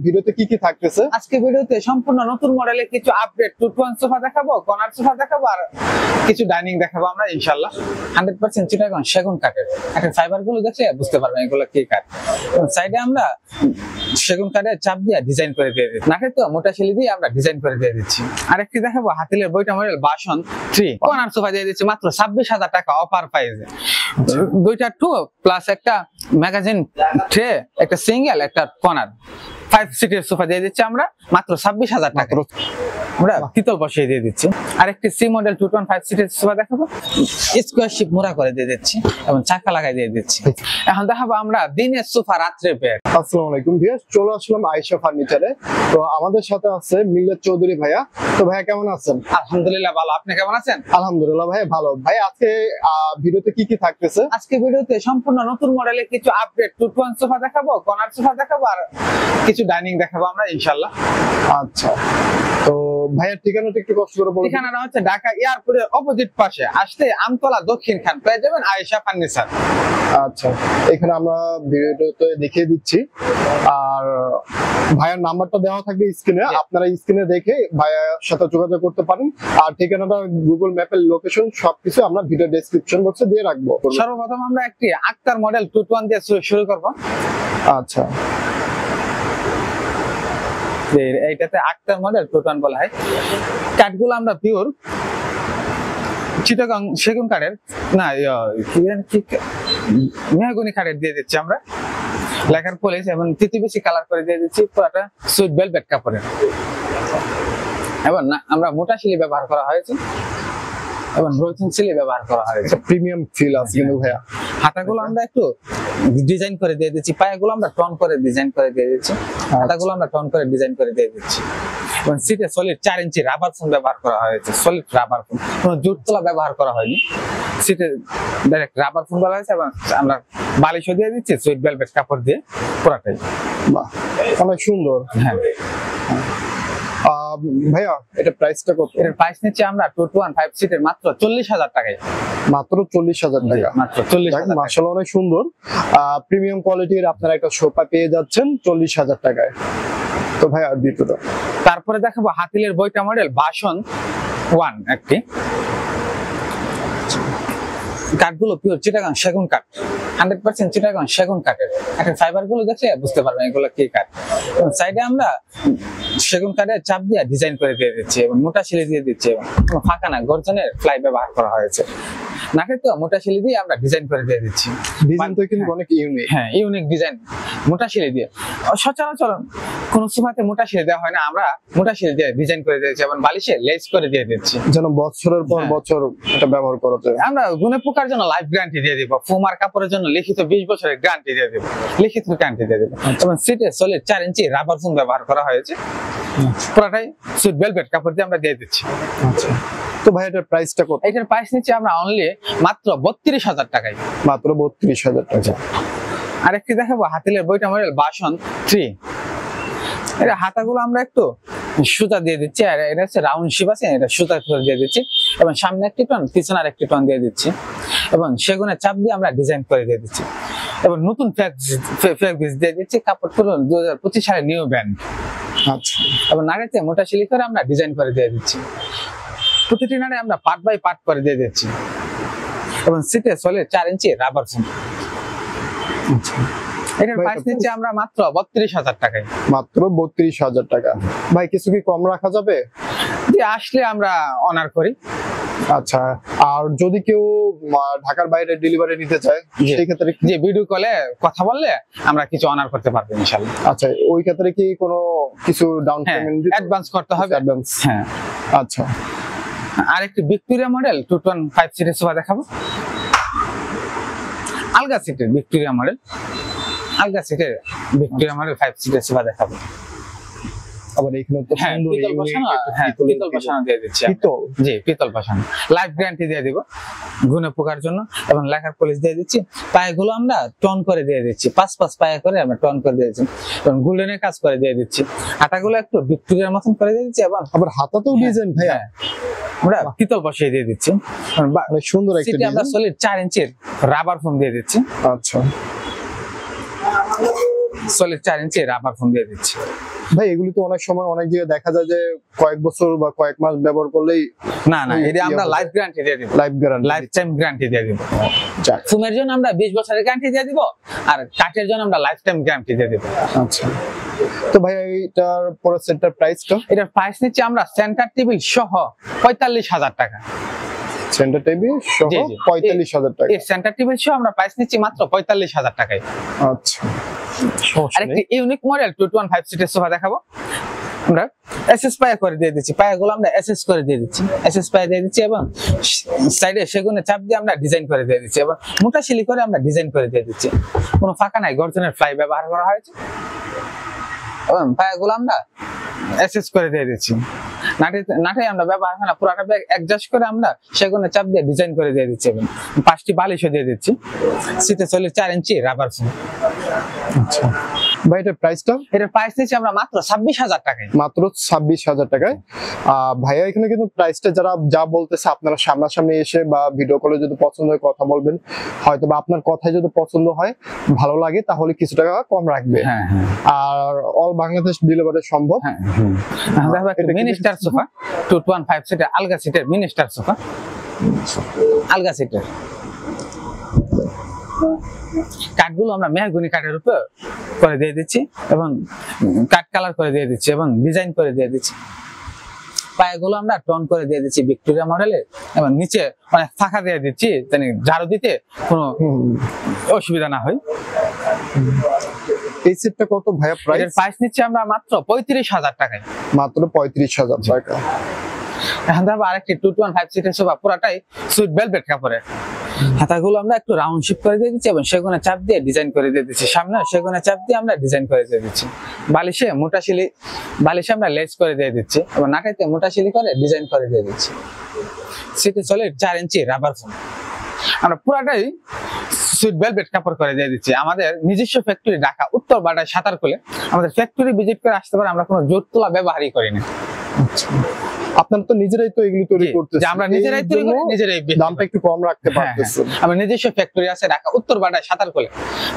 ভিডিওতে কি থাকতেছে? আজকে ভিডিওতে সম্পূর্ণ নতুন মডেলের কিছু আপডেট টু-টু-ওয়ান সোফা দেখাবো, কর্নার সোফা দেখাবো আর কিছু ডাইনিং দেখাবো আমরা ইনশাআল্লাহ। 100% চিটাগং সেগুন কাঠের। একটা ফাইবার গুলো দেখলে বুঝতে পারবেন এগুলো কি কাঠ। সাইডে আমরা সেগুন কাঠের চাপ দিয়ে ডিজাইন করে দিয়ে দিচ্ছি। নাকে তো মোটা শিলি দিয়ে আমরা ডিজাইন করে দিয়ে দিচ্ছি। আরেকটি দেখাবো হাতিলের বইটা মডেল বাসন 3 কর্নার সোফা দিয়ে দিচ্ছি মাত্র 26,000 টাকা অফার প্রাইসে। দুইটা টু প্লাস একটা ম্যাগাজিন ট্রে, একটা সিঙ্গেল, একটা কর্নার 5 সিটের সোফা দিয়ে দিচ্ছি আমরা মাত্র 26,000 টাকা। আমরা পিতল বসিয়ে দিয়ে দিচ্ছি। আরেকটি সি মডেল 2.5 সিটের সোফা দেখাবো, স্কোয়ার শেপ মোড়া করে দিয়ে দিচ্ছি এবং চাকা লাগাই দিয়ে দিচ্ছি। এখন দেখাবো আমরা দিনের সোফা রাত্রে বেড। আসসালামু আলাইকুম ভিউয়ার্স, চলে আসলাম আয়েশা ফার্নিচারে। তো আমাদের সাথে আছে মিল্লাত চৌধুরী ভাইয়া। তো ভাইয়া কেমন আছেন? আলহামদুলিল্লাহ ভালো, আপনি কেমন আছেন? আলহামদুলিল্লাহ ভাইয়া ভালো। ভাই আজকে ভিডিওতে কি থাকতেছে? আজকে ভিডিওতে সম্পূর্ণ নতুন মডেলের কিছু আপডেট টু-টু-ওয়ান সোফা দেখাবো, কর্নার সোফা দেখাবো আর কিছু ডাইনিং দেখাবো আমরা ইনশাআল্লাহ। আচ্ছা, তো ভাইয়ের ঠিকানাটা একটু কষ্ট করে বলুন। ঠিকানাটা হচ্ছে ঢাকা এয়ারপোর্টের অপোজিট পাশে আসতে আমতলা দক্ষিণ খান পেয়ে যাবেন আয়েশা ফার্নিচার। আচ্ছা, এখানে আমরা ভিডিওতে দেখিয়ে দিচ্ছি আর ভাইয়ার নাম্বারটা দেওয়া থাকবে স্ক্রিনে, আপনারা স্ক্রিনে দেখে ভাইয়ার সাথে যোগাযোগ করতে পারেন। আর ঠিকানাটা গুগল ম্যাপের লোকেশন সবকিছু আমরা ভিডিও ডেসক্রিপশন বক্সে দিয়ে রাখবো। সর্বপ্রথম আমরা একটি আক্তার মডেল টু-টু-ওয়ান দিয়ে শুরু করব। আচ্ছা, এইটাতে আক্তার মডেল টু-টু-ওয়ান বলা হয়। কাঠগুলো আমরা পিওর চিটাগং সেগুন কাঠের না মেহগনি কাঠের দিয়ে দিচ্ছি আমরা। লেখার পলিশ এবং তিতিবিসি কালার করে দিয়ে দিচ্ছি, পুরোটা সুইট ভেলভেট কাপড়ের। এবং না আমরা মোটা শিলি ব্যবহার করা হয়েছে এবং রোচিন শিলি ব্যবহার করা হয়েছে। প্রিমিয়াম ফিল আছে কিন্তু ভাইয়া। হাতাগুলো আমরা একটু ডিজাইন করে দিয়ে দিচ্ছি, পায়াগুলো আমরা টন করে ডিজাইন করে দিয়ে দিচ্ছি, হাতাগুলো আমরা টন করে ডিজাইন করে দিয়ে দিচ্ছি। এবং সিটে সলিড 4 ইঞ্চি রাবার ফোম ব্যবহার করা হয়েছে, সলিড রাবার ফোম, কোনো জুট তোলা ব্যবহার করা হয়নি। সিটে ডাইরেক্ট রাবার ফোম দেওয়া হয়েছে এবং আমরা বালিশও দিয়ে দিচ্ছি সুইট ভেলভেট কাপড় দিয়ে পুরাটাই। বাহ, অনেক সুন্দর। হ্যাঁ ভাইয়া এটা প্রাইসটা কত? এর প্রাইস নিচ্ছে আমরা 2-to-1 5 সিটের মাত্র 40,000 টাকায়। মাত্র 40,000 টাকা। মাত্র 40,000। মাশাআল্লাহ অনেক সুন্দর। প্রিমিয়াম কোয়ালিটির আপনারা একটা সোফা পেয়ে যাচ্ছেন 40,000 টাকায়। তো ভাইয়া দ্বিতীয়টা তারপরে দেখাবো হাতিলের বইটা মডেল বাসন 1 একটি। কাঠগুলো পিওর চিটাগং সেগুন কাঠ, 100% চিটাগং সেগুন কাঠের। একটা ফাইবার গুলো দেখলে বুঝতে পারবেন এগুলো কি কাঠ। এবং সাইডে আমরা সেগুন কাঠের চাপ দিয়ে ডিজাইন করে দিয়ে দিচ্ছি এবং মোটা শিলি দিয়ে দিচ্ছি এবং কোনো ফাঁকা না গর্জনের ফ্লাই ব্যবহার করা হয়েছে। নাকে তো মোটা শিলি দিয়ে আমরা ডিজাইন করে দিয়ে দিচ্ছি। ডিজাইনটা কিন্তু অনেক ইউনিক। হ্যাঁ ইউনিক ডিজাইন, মোটা শিলি দিয়ে। সচরাচর কোন সোফাতে মোটা শিলি দেওয়া হয় না, আমরা মোটা শিলি দিয়ে ডিজাইন করে দিয়েছি এবং বালিশে লেস করে দিয়ে দিচ্ছি যেন বছরের পর বছর এটা ব্যবহার করা যায়। আমরা গুণে পোকার জন্য লাইফ গ্যারান্টি দিয়ে দিব, ফুমার কাপড়ের জন্য লিখিত 20 বছরের গ্যারান্টি দিয়ে দিব, লিখিত গ্যারান্টি দিয়ে দিব। এবং সিটে সলিড 4 ইঞ্চি রাবার ফোম ব্যবহার করা হয়েছে, পুরোটাই সুইট ভেলভেট কাপড় দিয়ে আমরা দিয়ে দিচ্ছি। আচ্ছা, তো ভাই এটার প্রাইসটা কত? এটার প্রাইস নিচ্ছি আমরা অনলি মাত্র 32,000 টাকায়। মাত্র 32,000 টাকা। আরেকটি দেখাবো হাতিলের বইটা মডেল বাসন 3। এটা হাতাগুলো আমরা একটু সুতা দিয়ে দিচ্ছি, আর এটা হচ্ছে রাউন্ড শিপ আছে, এটা সুতা করে দিয়ে দিচ্ছি এবং সামনে একটি টন পিছনে আরেকটি টন দিয়ে দিচ্ছি এবং সেগুনের চাপ দিয়ে আমরা ডিজাইন করে দিয়ে দিচ্ছি এবং নতুন ফ্যাব্রিক দিয়ে দিচ্ছি। কাপড় পুরো 2025 সালে নিউ ব্র্যান্ড। আচ্ছা, এবং নাড়াতে মোটা শিলি করে আমরা ডিজাইন করে দিয়ে দিচ্ছি, প্রতিটি নাড়ে আমরা পার্ট বাই পার্ট করে দিয়ে দিচ্ছি এবং সিটে সলিড 4 ইঞ্চি রাবার ফোম। আচ্ছা, এটার প্রাইস নিচ্ছে আমরা মাত্র 32,000 টাকায়। মাত্র 32,000 টাকা। ভাই কিছু কি কম রাখা যাবে? যে আসলে আমরা অনার করি। আচ্ছা, আর যদি কেউ ঢাকার বাইরে ডেলিভারি নিতে চায় সেই ক্ষেত্রে যে ভিডিও কলে কথা বললে আমরা কিছু অনার করতে পারবো ইনশাআল্লাহ। আচ্ছা, ওই ক্ষেত্রে কি কোনো কিছু ডাউন পেমেন্ট অ্যাডভান্স করতে হবে? অ্যাডভান্স। হ্যাঁ। আচ্ছা, আরেকটি ভিক্টোরিয়া মডেল 2-to-1 5 সিটের সোফা দেখাবো। আলগা সিটের ভিক্টোরিয়া মডেল, আলগা সিটের ভিক্টোরিয়া মডেল 5 সিটের সোফা দেখাবো। আবার এখানে তো সুন্দর পিতল বসানো, হ্যাঁ পিতল বসানো দিয়ে দিচ্ছি। পিতল? জি পিতল বসানো, লাইফ গ্যারান্টি দিয়ে দিব গুণে পোকার জন্য এবং লেখার পলিশ দিয়ে দিচ্ছি। পায়েগুলো আমরা টন করে দিয়ে দিচ্ছি, 5 পায়ে করে আমরা টন করে দিয়েছি এবং গোল্ডেনের কাজ করে দিয়ে দিচ্ছি। হাতাগুলো একটু ভিক্টোরিয়ার মতন করে দিয়ে দিচ্ছি এবং আবার হাতাতেও ডিজাইন ভাইয়া আমরা পিতল বসিয়ে দিয়ে দিচ্ছি। অনেক সুন্দর একটা ডিজাইন। আমরা সলিড 4 ইঞ্চির রাবার ফোম দিয়ে দিচ্ছি। আচ্ছা, সলিড 4 ইঞ্চি রাবার ফোম দিয়ে দিচ্ছি। ভাই এগুলি তো অনেক সময় অনেক জায়গায় দেখা যায় যে কয়েক বছর বা কয়েক মাস ব্যবহার করলেই না না, এটা আমরা লাইফ গ্যারান্টি দিয়ে দিব, life guarantee, life time guarantee দিয়ে দিব। যাক, ফোমের জন্য আমরা 20 বছরের গ্যারান্টি দিয়ে দিব, আর কাঠের জন্য আমরা লাইফ টাইম গ্যারান্টি দিয়ে দিব। আচ্ছা। তো ভাই এইটার পুরো সেটটার প্রাইসটা? এটার প্রাইস নিচ্ছে আমরা সেন্টার টেবিল সহ 45,000 টাকা। সেন্টার টেবিল সহ জি, জি। 45,000 টাকা। এই সেন্টার টেবিল সহ আমরা প্রাইস নিচ্ছি মাত্র 45,000 টাকায়। আচ্ছা, আরেকটি ইউনিক মডেল 215 সিটের সোফা দেখাবো। আমরা এসএস পায়া করে দিয়ে দিচ্ছি, পায়াগুলো আমরা এসএস করে দিয়ে দিচ্ছি, এসএস পায়া দিয়ে দিচ্ছি এবং সাইডে সেগুনে চাপ দিয়ে আমরা ডিজাইন করে দিয়ে দিচ্ছি এবং মোটা শিলি করে আমরা ডিজাইন করে দিয়ে দিচ্ছি। কোনো ফাঁকা নাই, গর্জনের ফ্লাই ব্যবহার করা হয়েছে এবং পায়াগুলো আমরা এসএস করে দিয়ে দিচ্ছি। নাটে আমরা ব্যবহার হয় না, পুরাটা ব্যাগ অ্যাডজাস্ট করে আমরা সেগুনে চাপ দিয়ে ডিজাইন করে দিয়ে দিচ্ছি এবং 5টি বালিশও দিয়ে দিচ্ছি। সিটে 4 ইঞ্চি রাবার ফোম। আচ্ছা ভাই এটার প্রাইসটা? এটার প্রাইস নিচ্ছি আমরা মাত্র 26,000 টাকায়। মাত্র 26,000 টাকায়। ভাইয়া এখানে কিন্তু প্রাইসটা যারা যা বলতেছে আপনারা সামনাসামনি এসে বা ভিডিও কলে যদি পছন্দ হয় কথা বলবেন, হয়তো বা আপনার কথায় যদি পছন্দ হয় ভালো লাগে তাহলে কিছু টাকা কম রাখবে। হ্যাঁ হ্যাঁ, আর অল বাংলাদেশ ডেলিভারি সম্ভব। হ্যাঁ দেখো একটা মিনিস্টার সোফা 215 সিটের আলগা সিটের মিনিস্টার সোফা, আলগা সিটের। কাঠগুলো আমরা মেহগনি কাঠের উপর করে দিয়ে দিচ্ছি এবং কাঠ কালার করে দিয়ে দিচ্ছি এবং ডিজাইন করে দিয়ে দিচ্ছি। পায়াগুলো আমরা টোন করে দিয়ে দিচ্ছি ভিক্টোরিয়া মডেলের এবং নিচে অনেক ফাঁকা দিয়ে দিচ্ছি, মানে ঝাড়ু দিতে কোনো অসুবিধা না হয়। এই সেটটা কত ভাইয়া প্রাইস? এর প্রাইস নিচ্ছি আমরা মাত্র 35,000 টাকায়। মাত্র 35,000 টাকা। এখন দেখো আরেকটি 215 সিটের সোফা, পুরাটাই সুইট ভেলভেট কাপড়ের। হাতাগুলো আমরা একটু রাউন্ড শেপ করে দিয়ে দিচ্ছি এবং সেগুনে চাপ দিয়ে ডিজাইন করে দিয়ে দিচ্ছি। সামনে সেগুনে চাপ দিয়ে আমরা ডিজাইন করে দিয়ে দিচ্ছি। বালিশে মোটা শিলি, বালিশে আমরা লেস করে দিয়ে দিচ্ছি এবং নাটাইতে মোটা শিলি করে ডিজাইন করে দিয়ে দিচ্ছি। সিটে সলিড 4 ইঞ্চি রাবার ফোম। আমরা পুরাটাই সুইট ভেলভেট কাপড় করে দিয়ে দিচ্ছি। আমাদের নিজস্ব ফ্যাক্টরি ঢাকা উত্তর বাড্ডায় সাতারকুলে। আমাদের ফ্যাক্টরি ভিজিট করে আসতে পারে, আমরা কোনো জোর তোলা ব্যবহারই করি না। আপনারা তো নিজেরাই তো এগুলো তৈরি করতেছেন, আমরা নিজেরাই তৈরি করি, নিজেরাই বিক্রি করি। দামটা একটু কম রাখতে পারতেছেন। আমার নিজস্ব ফ্যাক্টরি আছে ঢাকা উত্তর বাড্ডায় সাতারকুলে।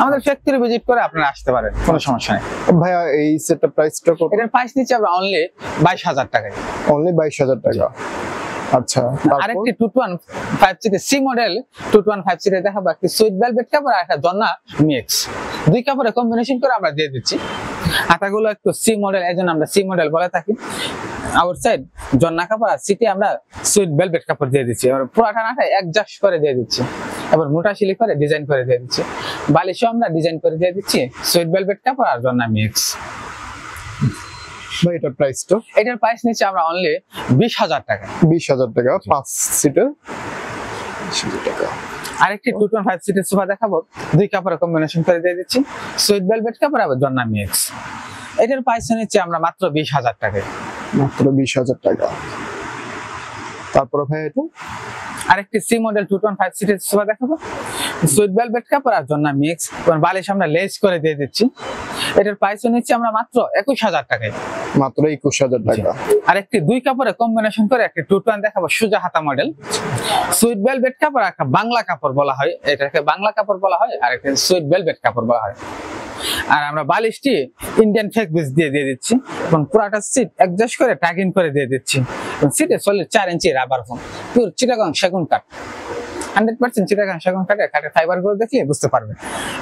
আমাদের ফ্যাক্টরি ভিজিট করে আপনারা আসতে পারেন, কোনো সমস্যা নেই। ভাইয়া এই সেটটা প্রাইসটা কত? এটার প্রাইস নিচ্ছে আমরা অনলি 22,000 টাকায়। অনলি 22,000 টাকা। আচ্ছা, আরেকটি 215 সিটের সি মডেল 215 সিটের দেখাবো একটি সুইট ভেলভেট কাপড় আর একটা জন্না মিক্স, দুই কাপড়ে কম্বিনেশন করে আমরা দিয়ে দিচ্ছি। হাতাগুলো একটু সি মডেল, এজন্য আমরা সি মডেল বলে থাকি। আউটসাইড জন্না কাপড় আর সিটে আমরা সুইট ভেলভেট কাপড় দিয়ে দিচ্ছি। এবার পুরাটা নাটায় অ্যাডজাস্ট করে দিয়ে দিচ্ছি, এবার মোটা শিলি করে ডিজাইন করে দিয়ে দিচ্ছি। বালিশও আমরা ডিজাইন করে দিয়ে দিচ্ছি সুইট ভেলভেট কাপড় আর জন্না মিক্স। ভাই এটার প্রাইসটা? এটার প্রাইস নিচ্ছে আমরা অনলি 20,000 টাকা। 20,000 টাকা 5 সিটের 20,000 টাকা। আরেকটি 215 সিটের সোফা দেখাবো, দুই কাপড়ে কম্বিনেশন করে দিয়ে দিচ্ছি, সুইট ভেলভেট কাপড় আর জন্না মিক্স। এটার প্রাইস নিচ্ছে আমরা মাত্র 20,000 টাকায়। মাত্র 20,000 টাকা। তারপরে ভাই এটা আরেকটি সি মডেল 215 সিটের সোফা দেখাবো, সুইট ভেলভেট কাপড় আর জন্না মিক্স এবং বালিশ আমরা লেস করে দিয়ে দিচ্ছি। এটার প্রাইস নিচ্ছে আমরা মাত্র 21,000 টাকায়। মাত্র 21,000 টাকা। আরেকটি দুই কাপড়ে কম্বিনেশন করে একটি 215 দেখাবো সোজা হাতা মডেল, সুইট ভেলভেট কাপড় আর একটা বাংলা কাপড় বলা হয়, এটাকে বাংলা কাপড় বলা হয় আর একটা সুইট ভেলভেট কাপড় বলা হয়। আর আমরা বালিশটি ইন্ডিয়ান ফেক বেস দিয়ে দিচ্ছি এবং পুরাটা সিট অ্যাডজাস্ট করে টাক ইন করে দিয়ে দিচ্ছি। এবং সিটে সলিড 4 ইঞ্চি রাবার ফোম, পিওর চিটাগাং সেগুন কাঠ, 100% চিটাগাং সেগুন কাঠের ফাইবার গুলো দেখলে বুঝতে পারবে।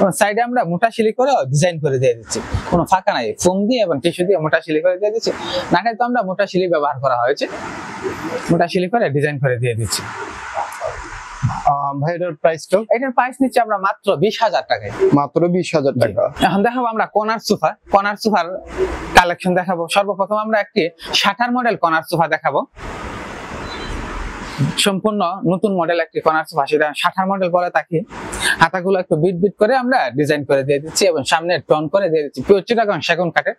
এবং সাইডে আমরা মোটা শিলি করে ডিজাইন করে দিয়ে দিচ্ছি, কোনো ফাঁকা নাই, ফোম দিয়ে এবং টিস্যু দিয়ে মোটা শিলি করে দিয়ে দিচ্ছি। নাটায় তো আমরা মোটা শিলি ব্যবহার করা হয়েছে, মোটা শিলি করে ডিজাইন করে দিয়ে দিচ্ছি। ভাই এটার প্রাইসটা? এটার প্রাইস নিচ্ছে আমরা মাত্র 20,000 টাকায়। মাত্র 20,000 টাকা। এখন দেখাবো আমরা কর্নার সোফা, কর্নার সোফার কালেকশন দেখাবো। সর্বপ্রথম আমরা একটি 60 মডেল কর্নার সোফা দেখাবো, সম্পূর্ণ নতুন মডেল একটি কর্নার সোফা, সেটা 60 মডেল বলে থাকি। হাতাগুলো একটু বিট বিট করে আমরা ডিজাইন করে দিয়ে দিচ্ছি এবং সামনে টোন করে দিয়ে দিচ্ছি, পিওর চিটাগাং সেগুন কাঠে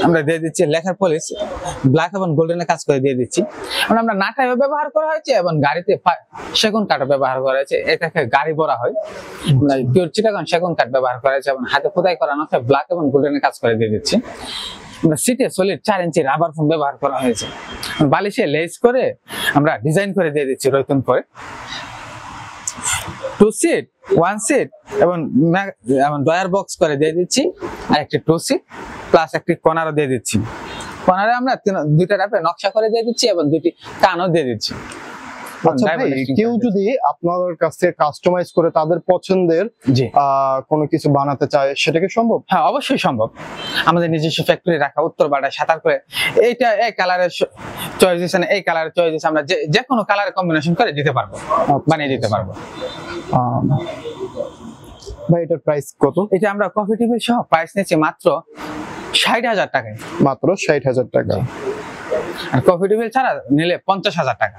আমরা দিয়ে দিচ্ছি। লেখার পলিশ ব্ল্যাক এবং গোল্ডেনের কাজ করে দিয়ে দিচ্ছি। আমরা নাটাইও ব্যবহার করা হয়েছে এবং গাড়িতে সেগুন কাঠও ব্যবহার করা হয়েছে, এটাকে গাড়ি ভরা হয়। পিওর চিটাগাং সেগুন কাঠ ব্যবহার করা হয়েছে এবং হাতে খোদাই করানো হয়, ব্ল্যাক এবং গোল্ডেনের কাজ করে দিয়ে দিচ্ছি। সিটে সলিড 4 ইঞ্চি রাবার ফোম ব্যবহার করা হয়েছে, বালিশে লেস করে আমরা ডিজাইন করে দিয়ে দিচ্ছি রয়তুন করে। 2 সিট 1 সিট এবং ডয়ার বক্স করে দিয়ে দিচ্ছি, আর একটি 2 সিট প্লাস একটি কর্নারও দিয়ে দিচ্ছি। কর্নারে আমরা দুইটা র্যাপে নকশা করে দিয়ে দিচ্ছি এবং দুটি কানও দিয়ে দিচ্ছি। আচ্ছা ভাই, কেউ যদি আপনাদের কাছ থেকে কাস্টমাইজ করে তাদের পছন্দের কোনো কিছু বানাতে চায়, সেটা কি সম্ভব? হ্যাঁ, অবশ্যই সম্ভব। আমাদের নিজস্ব ফ্যাক্টরি রাখা, উত্তরপাড়ায় সাতার করে এইটা এই কালারের চয়েস দিয়েছেন, এই কালারের চয়েস দিয়েছে, আমরা যে কোনো কালারের কম্বিনেশন করে দিতে পারবো, বানিয়ে দিতে পারবো। ভাই এটার প্রাইস কত? এটা আমরা কফি টেবিল সহ প্রাইস নিচ্ছি মাত্র 60,000 টাকায়। মাত্র 60,000 টাকা। আর কফি টেবিল ছাড়া নিলে 50,000 টাকা।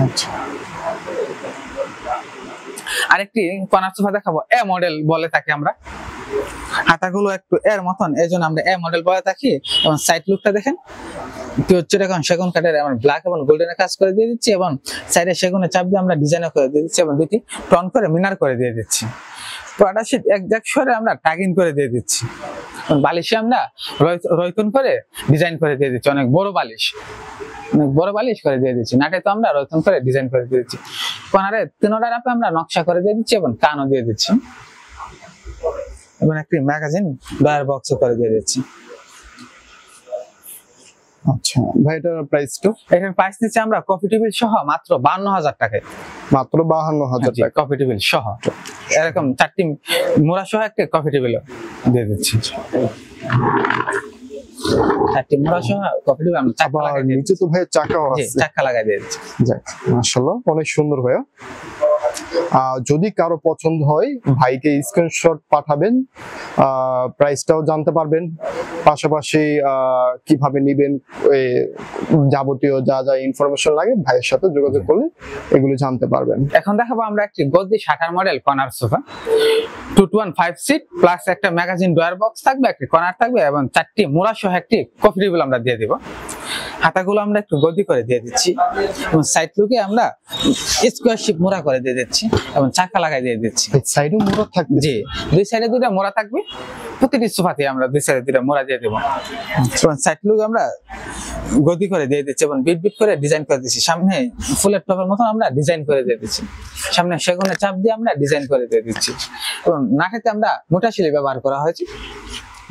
আচ্ছা, আরেকটি কর্নার সোফা দেখাবো, এ মডেল বলে থাকি আমরা। হাতাগুলো একটু এর মতন, এই জন্য আমরা এ মডেল বলে থাকি। এবং সাইড লুকটা দেখেন কি হচ্ছে, এখন সেগুন কাঠের আমরা ব্ল্যাক এবং গোল্ডেনের কাজ করে দিয়ে দিচ্ছি, এবং সাইডে সেগুনের চাপ দিয়ে আমরা ডিজাইন করে দিয়ে দিচ্ছি, এবং দুটি টন করে মিনার করে দিয়ে দিচ্ছি। পুরোটা শীট এক সরে আমরা টাগিন করে দিয়ে দিচ্ছি। বালিশে আমরা রয়তন করে ডিজাইন করে দিয়ে দিচ্ছি, অনেক বড় বালিশ, অনেক বড় বালিশ করে দিয়ে দিচ্ছি। নাটে তো আমরা রয়তন করে ডিজাইন করে দিয়ে দিচ্ছি। কর্নারে 3টা র্যাপে আমরা নকশা করে দিয়ে দিচ্ছি এবং কানও দিয়ে দিচ্ছি, এবং একটি ম্যাগাজিন ডয়ার বক্স করে দিয়ে দিচ্ছি। আচ্ছা ভাই, এটার প্রাইসটা? এটার প্রাইস নিচ্ছি আমরা কফি টেবিল সহ মাত্র 52,000 টাকায়। মাত্র 52,000 টাকা কফি টেবিল সহ, এরকম 4টি মোড়া সহ একটা কফি টেবিল দিয়ে দিচ্ছি। 4টি মোড়া সহ কফি টেবিল আমরা চাকা লাগাই দিচ্ছি। নিচে তো ভাই চাকাও আছে, চাকা লাগাই দিয়ে দিচ্ছি। যাক, মাশাআল্লাহ অনেক সুন্দর ভাইয়া। যদি কারো পছন্দ হয়, ভাইকে স্ক্রিনশট পাঠাবেন, প্রাইসটাও জানতে পারবেন, পাশাপাশি কিভাবে নিবেন, যাবতীয় যা যা ইনফরমেশন লাগে ভাইয়ের সাথে যোগাযোগ করলে এগুলো জানতে পারবেন। এখন দেখাবো আমরা একটি গদি 60 model corner sofa, 2-1-5 seat plus একটা ম্যাগাজিন ডয়ার বক্স থাকবে, একটি কর্নার থাকবে, এবং 4টি মোড়া সহ একটি কফি টেবিল আমরা দিয়ে দিব। হাতাগুলো আমরা একটু গদি করে দিয়ে দিচ্ছি, এবং সাইড লুকে আমরা স্কোয়ার শেপ মোড়া করে দিয়ে দিচ্ছি, এবং চাকা লাগাই দিয়ে দিচ্ছি। সাইডে মোড়া থাকবে? জি, দুই সাইডে দুইটা মোড়া থাকবে, প্রতিটি সোফাতে আমরা দুই সাইডে দুইটা মোড়া দিয়ে দেবো। সাইড লুক আমরা গদি করে দিয়ে দিচ্ছি এবং বিট বিট করে ডিজাইন করে দিচ্ছি। সামনে ফুলের টপের মতন আমরা ডিজাইন করে দিয়ে দিচ্ছি, সামনে সেগুনের চাপ দিয়ে আমরা ডিজাইন করে দিয়ে দিচ্ছি, এবং নাকেতে আমরা মোটা শিলি ব্যবহার করা হয়েছে,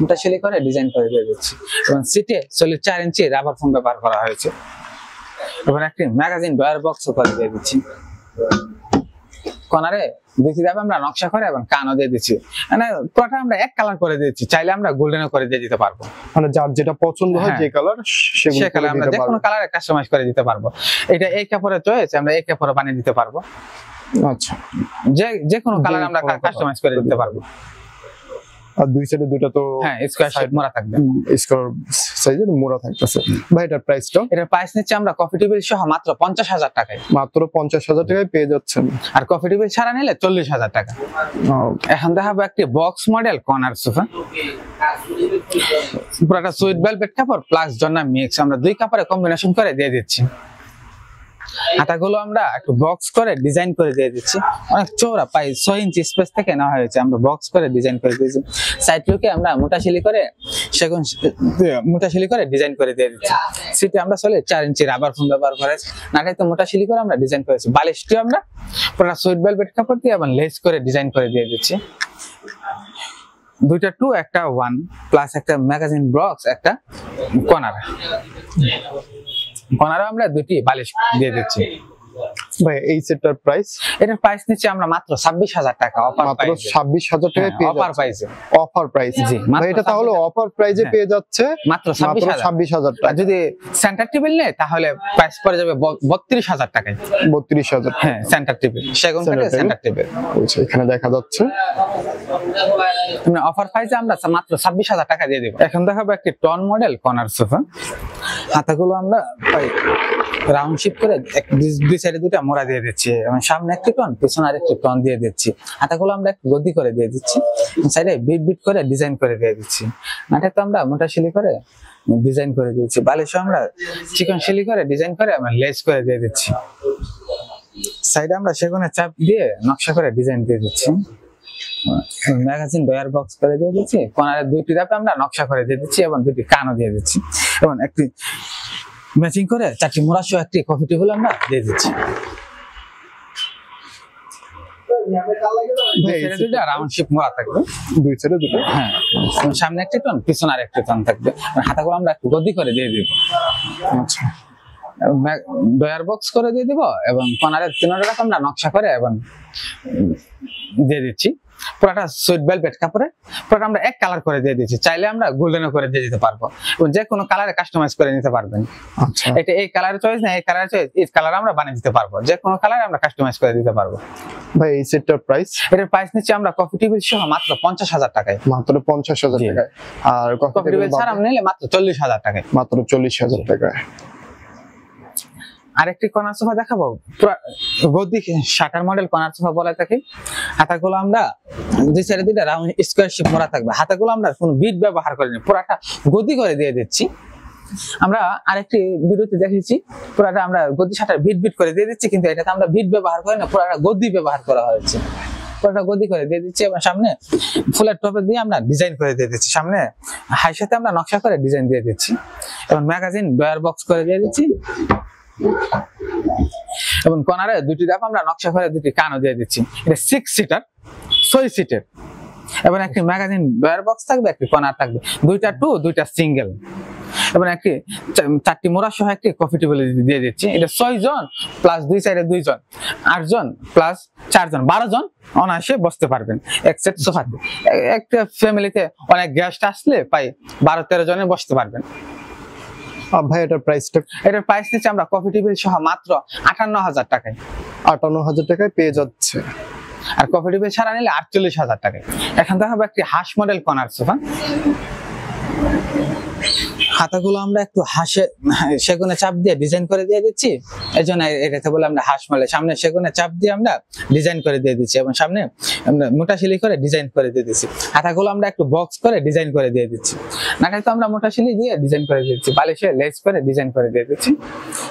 মোটা শিলি করে ডিজাইন করে দিয়ে দিচ্ছি, এবং সিটে 4 ইঞ্চি রাবার ফোম ব্যবহার করা হয়েছে, এবং একটি ম্যাগাজিন ডয়ার বক্স করে দিয়ে দিচ্ছি। কর্নারে দুটি ধাপে আমরা নকশা করে এবং কানও দিয়ে দিচ্ছি। মানে পুরোটা আমরা এক কালার করে দিচ্ছি, চাইলে আমরা গোল্ডেনও করে দিয়ে দিতে পারবো। মানে যার যেটা পছন্দ হয়, যে কালার সে কালার আমরা যে কোনো কালারে কাস্টমাইজ করে দিতে পারবো। এটা এই কাপড়ে চয়েস, আমরা এই কাপড়ে বানিয়ে দিতে পারবো। আচ্ছা, যে কোনো কালার আমরা কাস্টমাইজ করে দিতে পারবো। আর দুই সাইডে দুটো তো স্কয়ার শেপ মোড়া থাকবে, স্কয়ার সাইজের মোড়া থাকতেছে। ভাই এটার প্রাইসটা? এটার প্রাইস নিচ্ছে আমরা কফি টেবিল সহ মাত্র 50,000 টাকায়। মাত্র 50,000 টাকায় পেয়ে যাচ্ছেন। আর কফি টেবিল ছাড়া নিলে 40,000 টাকা। এখন দেখাবো একটি বক্স মডেল কর্নার সোফা, পুরোটা সুইট ভেলভেট কাপড় প্লাস জন্না মিক্স, আমরা দুই কাপড়ে কম্বিনেশন করে দিয়ে দিচ্ছি। হাতাগুলো আমরা একটু বক্স করে ডিজাইন করে দিয়ে দিচ্ছি, অনেক চওড়া, প্রায় 6 ইঞ্চি স্পেস থেকে নেওয়া হয়েছে, আমরা বক্স করে ডিজাইন করে দিয়েছি। সাইড লুকে আমরা মোটা শিলি করে ডিজাইন করে দিয়ে দিচ্ছি। সিটে আমরা 4 ইঞ্চি রাবার ফোম ব্যবহার করেছি, নাটাইতে মোটা শিলি করে আমরা ডিজাইন করেছি। বালিশটি আমরা পুরো সুইট ভেলভেট কাপড় দিয়ে এবং লেস করে ডিজাইন করে দিয়ে দিচ্ছি। দুইটা 2 একটা 1 প্লাস একটা ম্যাগাজিন বক্স, একটা কর্নার, কর্নারে আমরা দুটি বালিশ দিয়ে দিচ্ছি। ভাই এই সেটটার প্রাইস? এটার প্রাইস নিচ্ছে আমরা মাত্র 26,000 টাকা অফার মাত্র 26,000 টাকায় পেয়ে অফার প্রাইসে। Offer price? জি, ভাই এটা তাহলে অফার প্রাইসে পেয়ে যাচ্ছে মাত্র 26,000 টাকা। যদি সেন্টার টেবিল নেয় তাহলে প্রাইস পড়ে যাবে 32,000 টাকায়। 32,000? হ্যাঁ, সেন্টার টেবিল, সেগুন কাঠের সেন্টার টেবিল। আচ্ছা, এখানে দেখা যাচ্ছে আমরা অফার প্রাইসে আমরা মাত্র 26,000 টাকা দিয়ে দেব। এখন দেখাবো একটি টন মডেল কর্নার সোফা, হাতাগুলো আমরা রাউন্ড শেপ করে দুই সাইডে দুটো মোড়া দিয়ে দিচ্ছি, এবং সামনে একটি টন, পিছনে আরেকটি টন দিয়ে দিচ্ছি। হাতাগুলো আমরা একটু গদি করে দিয়ে দিচ্ছি, সাইডে বিট বিট করে ডিজাইন করে দিয়ে দিচ্ছি। নাটাতে আমরা মোটা শিলি করে ডিজাইন করে দিচ্ছি, বালিশও আমরা চিকন শিলি করে ডিজাইন করে আমরা লেস করে দিয়ে দিচ্ছি। সাইডে আমরা সেগুনের চাপ দিয়ে নকশা করে ডিজাইন দিয়ে দিচ্ছি, ম্যাগাজিন ডয়ার বক্স করে দিয়ে দিচ্ছি। কর্নারে দুইটি ধাপে আমরা নকশা করে দিয়ে দিচ্ছি এবং দুটি কানও দিয়ে দিচ্ছি, এবং একটি ম্যাচিং করে 4টি মোড়া সহ একটি কফি টেবিল আমরা দিয়ে দিচ্ছি। ভাই এই দুইটা রাউন্ড শেপ মোড়া থাকবে, দুই সাইডে দুটো। হ্যাঁ সামনে একটা টন পিছনে আর একটা টন থাকবে। হাতাগুলো আমরা একটু গদি করে দিয়ে দিব, আচ্ছা ডয়ার বক্স করে দিয়ে দিব এবং কর্নারের তিনটা রকম আমরা নকশা করে এবং দিয়ে দিচ্ছি। পুরোটা সুইট ভেলভেট কাপড়ে পুরোটা আমরা এক কালার করে দিয়ে দিচ্ছি, চাইলে আমরা গোল্ডেনও করে দিয়ে দিতে পারবো এবং যে কোনো কালারে কাস্টমাইজ করে নিতে পারবেন। আচ্ছা এটা এই কালার চয়েস না, এই কালার চয়েস, এই কালার আমরা বানিয়ে দিতে পারবো, যে কোনো কালারে আমরা কাস্টমাইজ করে দিতে পারবো। ভাই এই সেটটার প্রাইস? এটার প্রাইস নিচ্ছি আমরা কফি টেবিল সহ মাত্র 50,000 টাকায়। মাত্র 50,000 জি। টাকায়। আর কফি টেবিল ছাড়া নিলে মাত্র 40,000 টাকায়। মাত্র 40,000 টাকায়। আরেকটি কর্নার সোফা দেখাবো, গদি শাটার মডেল কর্নার সোফা বলা থাকে। হাতাগুলো আমরা দুই সাইডে দুইটা রাউন্ড স্কয়ার শেপ মোড়া থাকবে। হাতাগুলো আমরা কোনো বিট ব্যবহার করিনি, পুরাটা গদি করে দিয়ে দিচ্ছি। আমরা আরেকটি ভিডিওতে দেখেছি পুরাটা আমরা গদি শাটার বিট বিট করে দিয়ে দিচ্ছি, কিন্তু এটাতে আমরা বিট ব্যবহার করি না, পুরাটা গদি ব্যবহার করা হয়েছে। পুরাটা গদি করে দিয়ে দিচ্ছি এবং সামনে ফুলের টপে দিয়ে আমরা ডিজাইন করে দিয়ে দিচ্ছি, সামনে হাই সাথে আমরা নকশা করে ডিজাইন দিয়ে দিচ্ছি এবং ম্যাগাজিন ডয়ার বক্স করে দিয়ে দিচ্ছি এবং কর্নারে দুটি ধাপ আমরা নকশা করে দুটি কানও দিয়ে দিচ্ছি। এটা 6 সিটার 6 সিটের এবং একটি ম্যাগাজিন ডয়ার বক্স থাকবে, একটি কর্নার থাকবে, দুইটা টু দুইটা সিঙ্গেল এবং একটি চারটি মোড়া সহ একটি কফি টেবিল দিয়ে দিচ্ছি। এটা 6 জন প্লাস দুই সাইডে 2 জন, 8 জন প্লাস 4 জন, 12 জন অনায়াসে বসতে পারবেন এক সেট সোফাতে। একটা ফ্যামিলিতে অনেক গেস্ট আসলে প্রায় 12-13 জনে বসতে পারবেন। ভাই এটার প্রাইসটা? এটার প্রাইস নিচ্ছে আমরা কফি টেবিল সহ মাত্র 58,000 টাকায়। 58,000 টাকায় পেয়ে যাচ্ছে। আর কফি টেবিল ছাড়া নিলে 48,000 টাকায়। এখন দেখাবো একটি হাঁস মডেল কর্নার সোফা। হাতাগুলো আমরা একটু সেগুনে চাপ দিয়ে ডিজাইন করে দিয়ে দিচ্ছি, এই জন্য এটাতে বলে আমরা হাঁস মডেল। সামনে সেগুনে চাপ দিয়ে আমরা ডিজাইন করে দিয়ে দিচ্ছি এবং সামনে আমরা মোটা শিলি করে ডিজাইন করে দিয়ে দিচ্ছি। হাতাগুলো আমরা একটু বক্স করে ডিজাইন করে দিয়ে দিচ্ছি, নাটাই তো আমরা মোটা শিলি দিয়ে ডিজাইন করে দিয়ে দিচ্ছি, বালিশে লেস করে ডিজাইন করে দিয়ে দিচ্ছি।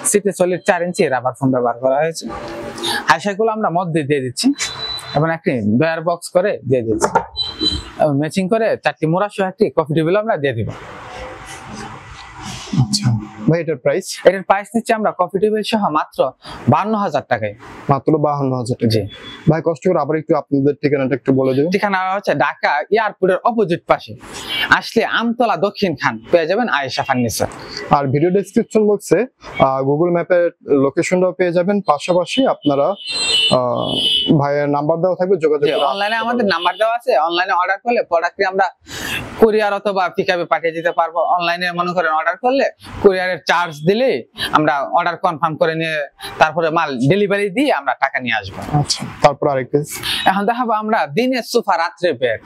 সিটে সলিড 4 ইঞ্চি রাবার ফোম ব্যবহার করা হয়েছে। হাঁসগুলো আমরা মধ্যে দিয়ে দিচ্ছি এবং একটি ডয়ার বক্স করে দিয়ে দিচ্ছি এবং ম্যাচিং করে 4টি মোড়া সহ একটি কফি টেবিল আমরা দিয়ে দিব। আচ্ছা ভাই এটার প্রাইস? এটার প্রাইস নিচ্ছে আমরা কফি টেবিল সহ মাত্র 52,000 টাকায়। মাত্র 52,000 টাকা। জি। ভাই কষ্ট করে আবার একটু আপনাদের ঠিকানাটা একটু বলে দেবেন। ঠিকানা হচ্ছে ঢাকা এয়ারপোর্টের অপোজিট পাশে আসলে আমতলা দক্ষিণ খান পেয়ে যাবেন আয়েশা ফার্নিচার। আর ভিডিও ডেসক্রিপশন বক্সে গুগল ম্যাপের লোকেশনটাও পেয়ে যাবেন, পাশাপাশি আপনারা ভাইয়ের নাম্বার দেওয়া থাকবে, যোগাযোগ করে অনলাইনে আমাদের নাম্বার দেওয়া আছে, অনলাইনে অর্ডার করলে প্রোডাক্টটি আমরা কুরিয়ার অথবা পিকআপে পাঠিয়ে দিতে পারবো। অনলাইনে মনে করেন অর্ডার করলে কুরিয়ারের চার্জ দিলে আমরা অর্ডার কনফার্ম করে নিয়ে তারপরে মাল ডেলিভারি দিয়ে আমরা টাকা নিয়ে আসবো। আচ্ছা তারপর আরেকটা এখন দেখাবো আমরা দিনের সোফা রাত্রে বেড।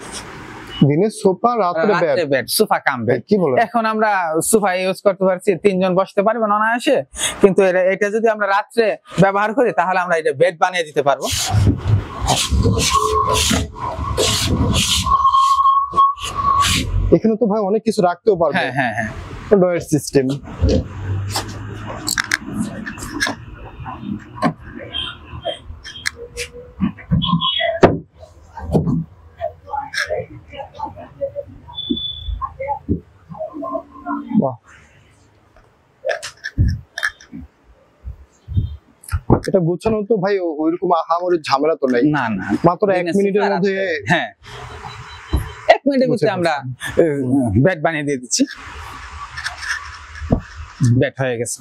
দিনের সোফা রাত্রে বেড, সোফা কাম বেড। কি বলেন? এখন আমরা সোফা ইউজ করতে পারছি, 3 জন বসতে পারবেন অনায়াসে, কিন্তু এটা যদি আমরা রাত্রে ব্যবহার করি তাহলে আমরা এটা বেড বানিয়ে দিতে পারবো। এখানে তো ভাই অনেক কিছু রাখতেও পারবে। হ্যাঁ হ্যাঁ হ্যাঁ, ডয়ার সিস্টেম। বাহ, এটা গুছানো তো ভাই ওইরকম আহামরি ঝামেলা তো নাই। না না, মাত্র 1 মিনিটের মধ্যে। হ্যাঁ 1 মিনিটের ভিতরে আমরা বেড বানিয়ে দিয়ে দিচ্ছি। বেড হয়ে গেছে।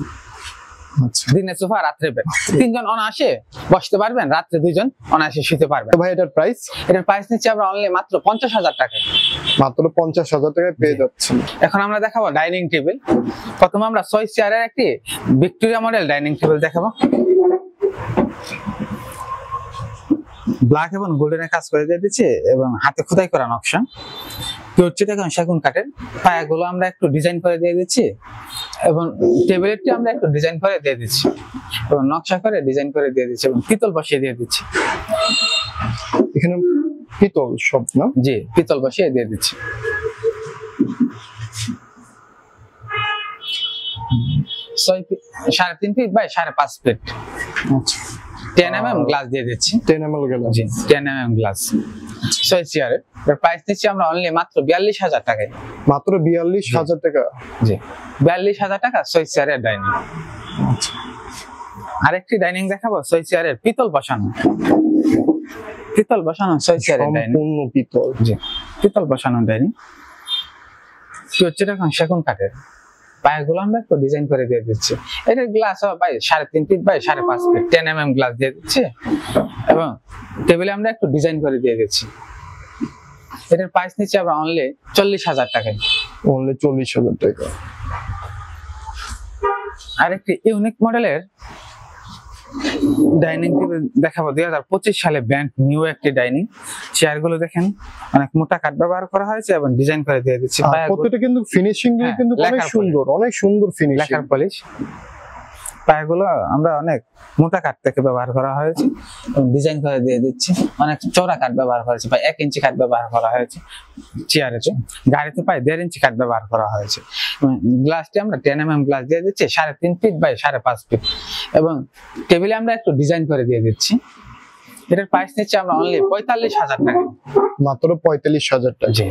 আচ্ছা দিনের সোফা রাত্রে বেড, 3 জন অনায়াসে বসতে পারবেন, রাত্রে 2 জন অনায়াসে শুতে পারবেন। তো ভাই এটার প্রাইস? এটার প্রাইস নিচ্ছে আমরা অনলি মাত্র 50,000 টাকায়। মাত্র 50,000 টাকায় পেয়ে যাচ্ছেন। এখন আমরা দেখাবো ডাইনিং টেবিল। প্রথমে আমরা 6 চেয়ারের একটি ভিক্টোরিয়া মডেল ডাইনিং টেবিল দেখাবো। ব্ল্যাক এবং গোল্ডেনের কাজ করে দিয়ে দিচ্ছে এবং হাতে খোদাই করা নকশা। এখন সেগুন কাঠের পায়াগুলো আমরা একটু ডিজাইন করে দিয়ে দিচ্ছি এবং টেবিলেরটি আমরা একটু ডিজাইন করে দিয়ে দিচ্ছি এবং নকশা করে ডিজাইন করে দিয়ে দিচ্ছি এবং পিতল বসিয়ে দিয়ে দিচ্ছি। এখানে পিতল সব না? জি, পিতল বসিয়ে দিয়ে দিচ্ছি। 3.5 ফিট বাই 5.5 ফিট। আচ্ছা 10 mm গ্লাস দিয়ে দিচ্ছি। 10 ml গেল। জি 10 mm গ্লাস। 6 চেয়ারের প্রাইস দিচ্ছি আমরা অনলি মাত্র 42,000 টাকায়। মাত্র 42,000 টাকা। জি 42,000 টাকা 6 চেয়ারের ডাইনিং। আরেকটি ডাইনিং দেখাবো 6 চেয়ারের পিতল বসানো। পিতল বসানো 6 চেয়ারের ডাইনিং, সম্পূর্ণ পিতল। জি পিতল বসানো ডাইনিং। কি হচ্ছে এখন সেগুন কাঠের, পায়াগুলো আমরা একটু ডিজাইন করে দিয়ে দিচ্ছি। এটার গ্লাস ভাই 3.5 feet by 5.5 feet 10 mm glass দিয়ে দিচ্ছি, এবং টেবিলে আমরা একটু ডিজাইন করে দিয়ে দিচ্ছি। এটার প্রাইস নিচ্ছে আমরা অনলি 40,000 টাকায়। অনলি 40,000 টাকা। আরেকটি ইউনিক মডেলের ডাইনিং টেবিল দেখাবো, 2025 সালে ব্র্যান্ড নিউ একটি ডাইনিং। চেয়ার গুলো দেখেন অনেক মোটা কাঠ ব্যবহার করা হয়েছে এবং ডিজাইন করে দিয়ে দিচ্ছি। প্রত্যেকটা কিন্তু ফিনিশিং গুলো হ্যাঁ, কিন্তু অনেক লেখার সুন্দর, অনেক সুন্দর ফিনিশিং। লেখার পলিশ, পায়াগুলো আমরা অনেক মোটা কাঠ থেকে ব্যবহার করা হয়েছে এবং ডিজাইন করে দিয়ে দিচ্ছি। অনেক চওড়া কাঠ ব্যবহার করা হয়েছে, প্রায় 1 ইঞ্চি কাঠ ব্যবহার করা হয়েছে চেয়ারেতে। গাড়িতে প্রায় 1.5 ইঞ্চি কাঠ ব্যবহার করা হয়েছে। গ্লাসটি আমরা 10 mm গ্লাস দিয়ে দিচ্ছি, 3.5 ফিট বাই 5.5 ফিট, এবং টেবিলে আমরা একটু ডিজাইন করে দিয়ে দিচ্ছি। এটার প্রাইস নিচ্ছে আমরা অনলি 45,000 টাকা। মাত্র 45,000 টাকা। জি।